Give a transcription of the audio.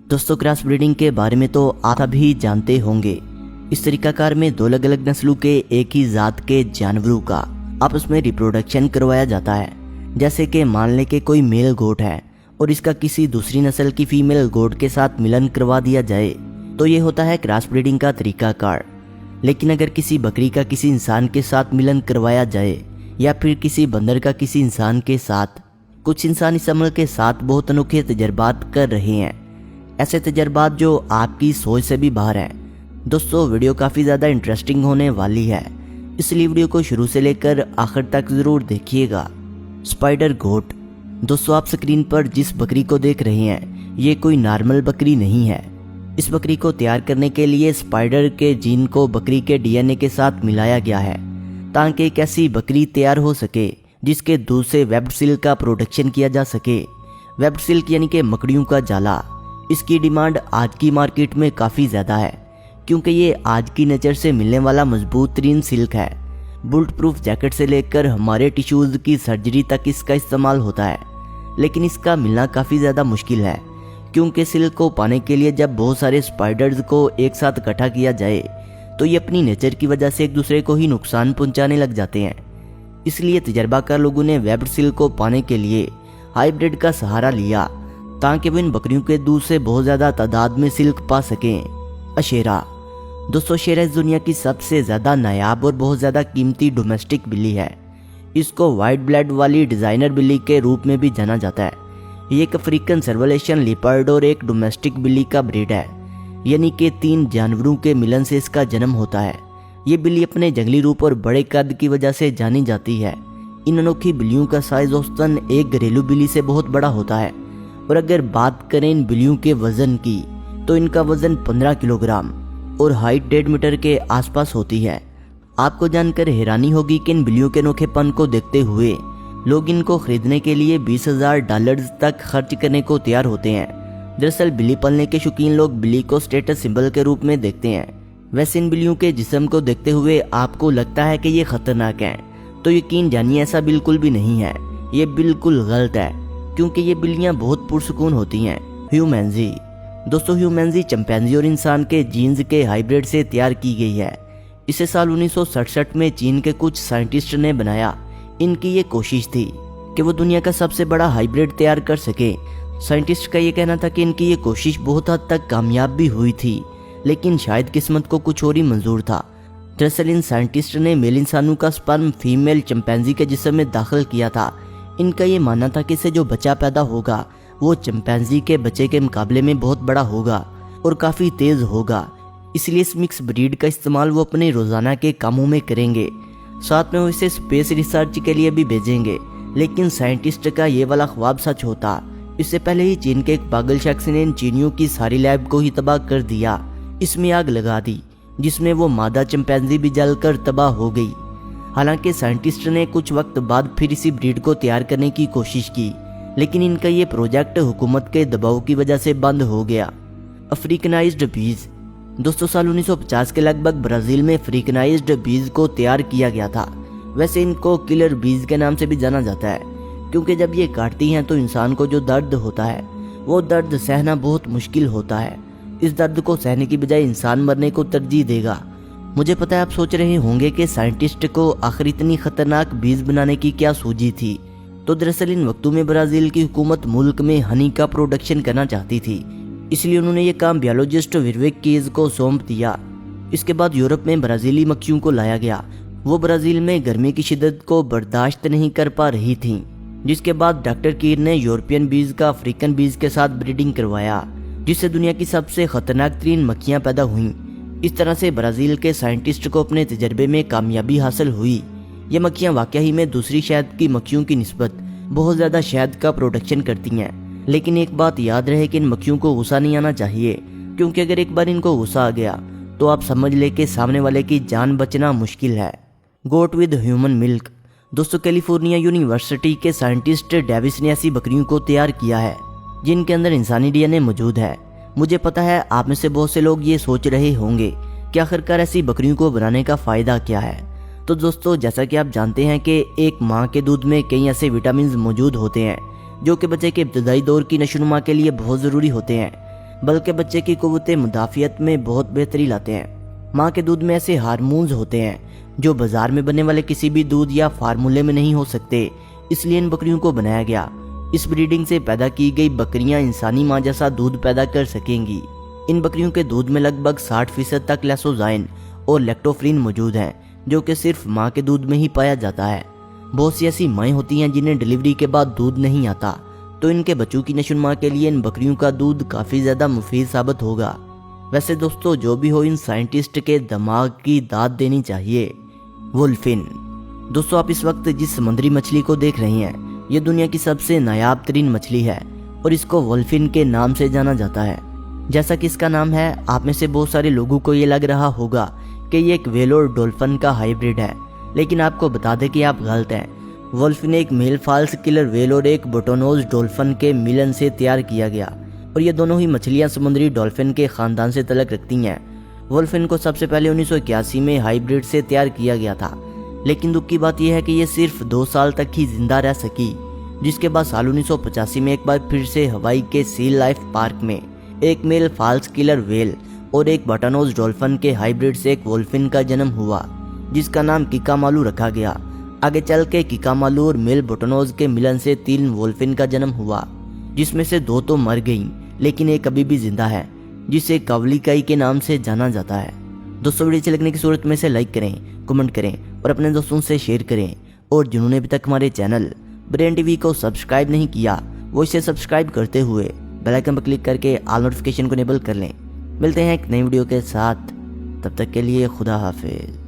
दोस्तों, cross breeding के बारे में तो आप सभी जानते होंगे। इस तरीकाकार में दो अलग अलग नस्लों के एक ही जात के जानवरों का आपस में रिप्रोडक्शन करवाया जाता है। जैसे कि मान लें कि कोई मेल गोट है और इसका किसी दूसरी नस्ल की फीमेल गोट के साथ मिलन करवा दिया जाए तो ये होता है क्रॉस ब्रीडिंग का तरीकाकार। लेकिन अगर किसी बकरी का किसी इंसान के साथ मिलन करवाया जाए या फिर किसी बंदर का किसी इंसान के साथ, कुछ इंसान इस अमल के साथ बहुत अनोखे तजर्बात कर रहे हैं। ऐसे तजर्बात जो आपकी सोच से भी बाहर हैं। दोस्तों, वीडियो काफ़ी ज़्यादा इंटरेस्टिंग होने वाली है, इसलिए वीडियो को शुरू से लेकर आखिर तक ज़रूर देखिएगा। स्पाइडर गोट। दोस्तों, आप स्क्रीन पर जिस बकरी को देख रहे हैं ये कोई नॉर्मल बकरी नहीं है। इस बकरी को तैयार करने के लिए स्पाइडर के जीन को बकरी के डीएनए के साथ मिलाया गया है ताकि एक ऐसी बकरी तैयार हो सके जिसके दूध से वेब्ड सिल्क का प्रोडक्शन किया जा सके। वेब्ड सिल्क यानी कि मकड़ियों का जाला। इसकी डिमांड आज की मार्केट में काफ़ी ज़्यादा है क्योंकि ये आज की नेचर से मिलने वाला मजबूत तरीन सिल्क है। बुलेट प्रूफ जैकेट से लेकर हमारे टिश्यूज़ की सर्जरी तक इसका इस्तेमाल होता है, लेकिन इसका मिलना काफ़ी ज़्यादा मुश्किल है क्योंकि सिल्क को पाने के लिए जब बहुत सारे स्पाइडर्स को एक साथ इकट्ठा किया जाए तो ये अपनी नेचर की वजह से एक दूसरे को ही नुकसान पहुंचाने लग जाते हैं। इसलिए तजर्बाकार लोगों ने वेब्ड सिल्क को पाने के लिए हाइब्रिड का सहारा लिया ताकि वो इन बकरियों के दूध से बहुत ज़्यादा तादाद में सिल्क पा सकें। अशेरा। दोस्तों, शेरा इस दुनिया की सबसे ज़्यादा नायाब और बहुत ज़्यादा कीमती डोमेस्टिक बिल्ली है। इसको वाइट ब्लड वाली डिज़ाइनर बिल्ली के रूप में भी जाना जाता है। ये एक अफ्रीकन सर्वलेशन लिपर्ड और एक डोमेस्टिक बिल्ली का ब्रीड है, यानी कि 3 जानवरों के मिलन से इसका जन्म होता है। ये बिल्ली अपने जंगली रूप और बड़े कद की वजह से जानी जाती है। इन अनोखी बिल्लियों का साइज औसतन एक घरेलू बिल्ली से बहुत बड़ा होता है। और अगर बात करें इन बिल्लियों के वजन की तो इनका वजन 15 किलोग्राम और हाइट 1.5 मीटर के आसपास होती है। आपको जानकर हैरानी होगी कि इन बिल्लियों के अनोखेपन को देखते हुए लोग इनको खरीदने के लिए $20,000 तक खर्च करने को तैयार होते हैं। दरअसल बिल्ली पालने के शौकीन लोग बिल्ली को स्टेटस सिंबल के रूप में देखते हैं। वैसे इन बिल्लियों के जिस्म को देखते हुए आपको लगता है कि ये खतरनाक हैं, तो यकीन जानिए ऐसा बिल्कुल भी नहीं है। ये बिल्कुल गलत है क्योंकि ये बिल्लियां बहुत पुरसुकून होती हैं। ह्यूमैनजी। दोस्तों, ह्यूमैनजी चिंपैंजी और इंसान के जीन्स के हाइब्रिड से तैयार की गई है। इसे साल 1967 में चीन के कुछ साइंटिस्ट ने बनाया। इनकी ये कोशिश थी कि वो दुनिया का सबसे बड़ा हाइब्रिड तैयार कर सके। साइंटिस्ट का ये कहना था कि इनकी ये कोशिश बहुत हद तक कामयाब भी हुई थी, लेकिन शायद किस्मत को कुछ और ही मंजूर था। दरअसल इन साइंटिस्ट ने मेल इंसानों का स्पर्म फीमेल चिंपैंजी के जिस्म में दाखिल किया था। इनका ये मानना था कि इससे जो बच्चा पैदा होगा वो चिंपैंजी के बच्चे के मुकाबले में बहुत बड़ा होगा और काफ़ी तेज़ होगा। इसलिए इस मिक्स ब्रीड का इस्तेमाल वो अपने रोज़ाना के कामों में करेंगे, साथ में वो इसे स्पेस रिसर्च के लिए भी भेजेंगे। लेकिन साइंटिस्ट का ये वाला ख्वाब सच होता। इससे पहले ही चीन के एक पागल शख्स ने इन चीनियों की सारी लैब को ही तबाह कर दिया। इसमें आग लगा दी जिसमें वो मादा चिंपैंजी भी जलकर तबाह हो गई। हालांकि साइंटिस्ट ने कुछ वक्त बाद फिर इसी ब्रीड को तैयार करने की कोशिश की, लेकिन इनका ये प्रोजेक्ट हुकूमत के दबाव की वजह से बंद हो गया। अफ्रीकनाइज्ड बीज। दोस्तों, साल 1950 के लगभग ब्राज़ील में अफ्रीकनाइज्ड बीज को तैयार किया गया था। वैसे इनको किलर बीज के नाम से भी जाना जाता है क्योंकि जब ये काटती हैं तो इंसान को जो दर्द होता है वो दर्द सहना बहुत मुश्किल होता है। इस दर्द को सहने की बजाय इंसान मरने को तरजीह देगा। मुझे पता है आप सोच रहे होंगे कि साइंटिस्ट को आखिर इतनी खतरनाक बीज बनाने की क्या सूझी थी। तो दरअसल इन वक्तों में ब्राज़ील की हुकूमत मुल्क में हनी का प्रोडक्शन करना चाहती थी, इसलिए उन्होंने ये काम बायोलॉजिस्ट विवेक कीज को सौंप दिया। इसके बाद यूरोप में ब्राज़ीली मक्खियों को लाया गया। वो ब्राज़ील में गर्मी की शिद्दत को बर्दाश्त नहीं कर पा रही थीं, जिसके बाद डॉक्टर कीर ने यूरोपियन बीज का अफ्रीकन बीज के साथ ब्रीडिंग करवाया, जिससे दुनिया की सबसे खतरनाक तरीन मक्खियाँ पैदा हुईं। इस तरह से ब्राज़ील के साइंटिस्ट को अपने तजर्बे में कामयाबी हासिल हुई। ये मक्खियाँ वाकई में दूसरी शहद की मक्खियों की निस्बत बहुत ज़्यादा शहद का प्रोडक्शन करती हैं। लेकिन एक बात याद रहे कि इन मक्खियों को गुस्सा नहीं आना चाहिए, क्योंकि अगर एक बार इनको गुस्सा आ गया तो आप समझ ले कि सामने वाले की जान बचना मुश्किल है। गोट विद ह्यूमन मिल्क। दोस्तों, कैलिफोर्निया यूनिवर्सिटी के साइंटिस्ट डेविस ने ऐसी बकरियों को तैयार किया है जिनके अंदर इंसानी डीएनए मौजूद है। मुझे पता है आप में से बहुत से लोग ये सोच रहे होंगे कि आखिरकार ऐसी बकरियों को बनाने का फ़ायदा क्या है। तो दोस्तों, जैसा कि आप जानते हैं कि एक माँ के दूध में कई ऐसे विटामिन मौजूद होते हैं जो कि बच्चे के इब्तदाई दौर की नशोनुमा के लिए बहुत ज़रूरी होते हैं। बल्कि बच्चे की कुव्वत मुदाफियत में बहुत बेहतरी लाते हैं। माँ के दूध में ऐसे हार्मोन्स होते हैं जो बाजार में बनने वाले किसी भी दूध या फार्मूले में नहीं हो सकते, इसलिए इन बकरियों को बनाया गया। इस ब्रीडिंग से पैदा की गई बकरियां इंसानी माँ जैसा दूध पैदा कर सकेंगी। इन बकरियों के दूध में लगभग 60% तक लैक्टोजाइन और लैक्टोफ्रिन मौजूद हैं, जो कि सिर्फ माँ के दूध में ही पाया जाता है। बहुत सी ऐसी माएँ होती हैं जिन्हें डिलीवरी के बाद दूध नहीं आता, तो इनके बच्चों की नशोनुमा के लिए इन बकरियों का दूध काफ़ी ज़्यादा मुफीद साबित होगा। वैसे दोस्तों, जो भी हो, इन साइंटिस्ट के दिमाग की दाद देनी चाहिए। वुल्फिन। दोस्तों, आप इस वक्त जिस समुद्री मछली को देख रही हैं, ये दुनिया की सबसे नायाब तरीन मछली है और इसको वुल्फिन के नाम से जाना जाता है। जैसा कि इसका नाम है, आप में से बहुत सारे लोगों को ये लग रहा होगा कि ये एक व्हेल और डॉल्फिन का हाइब्रिड है, लेकिन आपको बता दें कि आप गलत हैं। वुल्फिन एक मेल फॉल्स किलर व्हेल और एक बोटोनोज डॉल्फिन के मिलन से तैयार किया गया और ये दोनों ही मछलियां समुद्री डॉल्फिन के खानदान से तलक रखती हैं। वुल्फिन को सबसे पहले 1981 में हाइब्रिड से तैयार किया गया था, लेकिन दुख की बात यह है कि ये सिर्फ 2 साल तक ही जिंदा रह सकी, जिसके बाद साल 1985 में एक बार फिर से हवाई के सी लाइफ पार्क में एक मेल फॉल्स किलर व्हेल और एक बोटोनोज डॉल्फिन के हाइब्रिड से एक वुल्फिन का जन्म हुआ, जिसका नाम किकामालू रखा गया। आगे चल के किकामालू और मेल बोटोनोज के मिलन से 3 वुल्फिन का जन्म हुआ, जिसमें से 2 तो मर गईं, लेकिन एक अभी भी जिंदा है, जिसे कवलिकाई के नाम से जाना जाता है। दोस्तों, वीडियो अच्छी लगने की सूरत में से लाइक करें, कमेंट करें और अपने दोस्तों से शेयर करें। और जिन्होंने अभी तक हमारे चैनल ब्रेन टीवी को सब्सक्राइब नहीं किया, वो इसे सब्सक्राइब करते हुए बेल आइकन पर क्लिक करके ऑल नोटिफिकेशन को इनेबल कर लें। मिलते हैं एक नई वीडियो के साथ, तब तक के लिए खुदा हाफिज।